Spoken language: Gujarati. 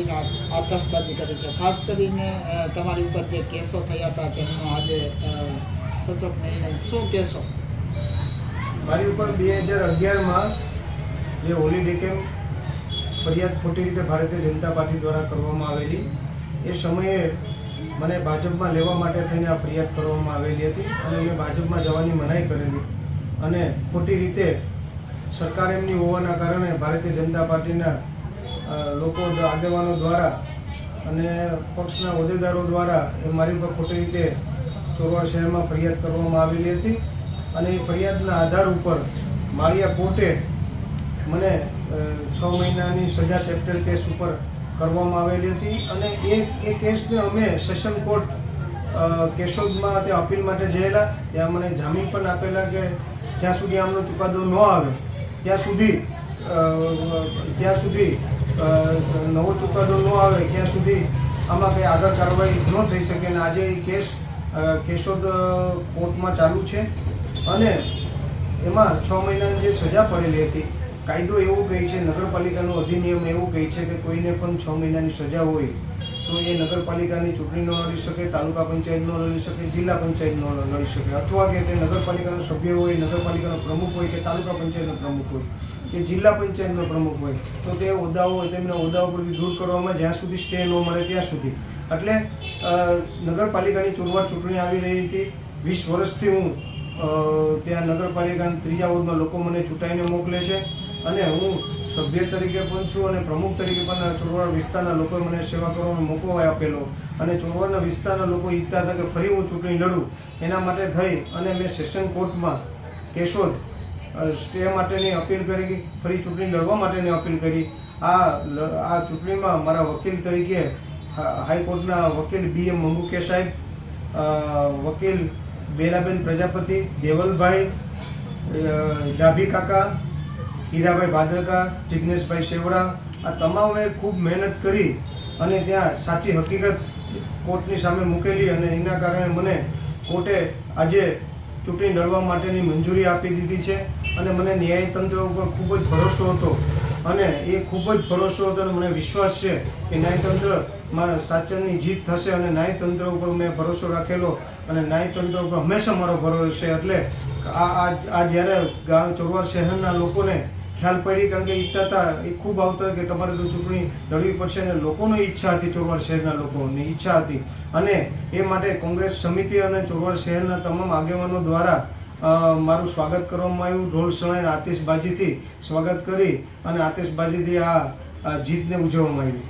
કરીને આતશબાજી કરી છે। ખાસ કરીને તમારી ઉપર જે કેસો થયા હતા તેમનો આજે સચોટ નિર્ણય શું કહેશો? મારી ઉપર 2011માં જે હોલિડે કેમ્પ ફરિયાદ ખોટી રીતે ભારતીય જનતા પાર્ટી દ્વારા કરવામાં આવેલી, એ સમયે મને ભાજપમાં લેવા માટે થઈને આ ફરિયાદ કરવામાં આવેલી હતી અને મેં ભાજપમાં જવાની મનાઈ કરેલી અને ખોટી રીતે સરકાર એમની હોવાના કારણે ભારતીય જનતા પાર્ટીના લોકો આગેવાનો દ્વારા અને પક્ષના હોદ્દેદારો દ્વારા એ મારી ઉપર ખોટી રીતે ચોરવાડ શહેરમાં ફરિયાદ કરવામાં આવેલી હતી અને એ ફરિયાદના આધાર ઉપર માળિયા કોર્ટે મને 6 મહિનાની સજા ચેપ્ટર કેસ ઉપર કરવામાં આવેલી હતી અને એ કેસને અમે સેશન કોર્ટ કેશોદમાં તે અપીલ માટે જયેલા। ત્યાં મને જામીન પણ આપેલા કે જ્યાં સુધી આમનો ચુકાદો ન આવે ત્યાં સુધી નવો ચુકાદો ન આવે ત્યાં સુધી આમાં કંઈ આગળ કાર્યવાહી ન થઈ શકે અને આજે એ કેસ કેશોદ કોર્ટમાં ચાલુ છે અને એમાં 6 મહિનાની જે સજા પડેલી હતી, કાયદો એવું કહે છે, નગરપાલિકાનો અધિનિયમ એવું કહે છે કે કોઈને પણ 6 મહિનાની સજા હોય તો એ નગરપાલિકાની ચૂંટણી ન લડી શકે, તાલુકા પંચાયત ન લડી શકે, જિલ્લા પંચાયત ન લડી શકે, અથવા કે તે નગરપાલિકાનો સભ્ય હોય, નગરપાલિકાનો પ્રમુખ હોય કે તાલુકા પંચાયતનો પ્રમુખ હોય કે જિલ્લા પંચાયતનો પ્રમુખ હોય તો તે હોદ્દાઓ તેમના હોદ્દાઓ પરથી દૂર કરવામાં જ્યાં સુધી સ્ટે ન મળે ત્યાં સુધી। એટલે નગરપાલિકાની ચોરવાડ ચૂંટણી આવી રહી હતી। 20 વર્ષથી હું ત્યાં નગરપાલિકાના 3જા વોર્ડમાં લોકો મને ચૂંટાઈને મોકલે છે અને હું સભ્ય તરીકે પણ છું અને પ્રમુખ તરીકે પણ ચોરવાડ વિસ્તારના લોકોએ મને સેવા કરવાનો મોકો આપેલો અને ચોરવાડના વિસ્તારના લોકો ઈચ્છતા હતા કે ફરી હું ચૂંટણી લડું, એના માટે થઈ અને મેં સેશન કોર્ટમાં કેશોદ સ્ટે માટેની અપીલ કરી, ફરી ચૂંટણી લડવા માટેની અપીલ કરી। આ ચૂંટણીમાં મારા વકીલ તરીકે હાઈકોર્ટના વકીલ BM મંગુકે સાહેબ, વકીલ બેલાબેન પ્રજાપતિ, દેવલભાઈ, ડાભી કાકા, હીરાભાઈ ભાદરકા, જિગ્નેશભાઈ શેવડા, આ તમામે ખૂબ મહેનત કરી અને ત્યાં સાચી હકીકત કોર્ટની સામે મૂકેલી અને એના કારણે મને કોર્ટે આજે ચૂંટણી લડવા માટેની મંજૂરી આપી દીધી છે અને મને ન્યાયતંત્ર ઉપર ખૂબ જ ભરોસો હતો અને એ ખૂબ જ ભરોસો હતો અને મને વિશ્વાસ છે કે ન્યાયતંત્રમાં સાચાની જીત થશે અને ન્યાયતંત્ર ઉપર મેં ભરોસો રાખેલો અને ન્યાયતંત્ર ઉપર હંમેશા મારો ભરોસો છે। એટલે આ જ્યારે ચોરવાડ શહેરના લોકોને ખ્યાલ પડી, કારણ કે ઈચ્છતા હતા, એ ખૂબ આવતા કે તમારે તો ચૂંટણી લડવી પડશે અને લોકોની ઈચ્છા હતી, ચોરવાડ શહેરના લોકોની ઈચ્છા હતી અને એ માટે કોંગ્રેસ સમિતિ અને ચોરવાડ શહેરના તમામ આગેવાનો દ્વારા મારું સ્વાગત કરવામાં આવ્યું। ઢોલ શણાઈને આતિશબાજીથી સ્વાગત કરી અને આતિશબાજીથી આ જીતને ઉજવવામાં આવી।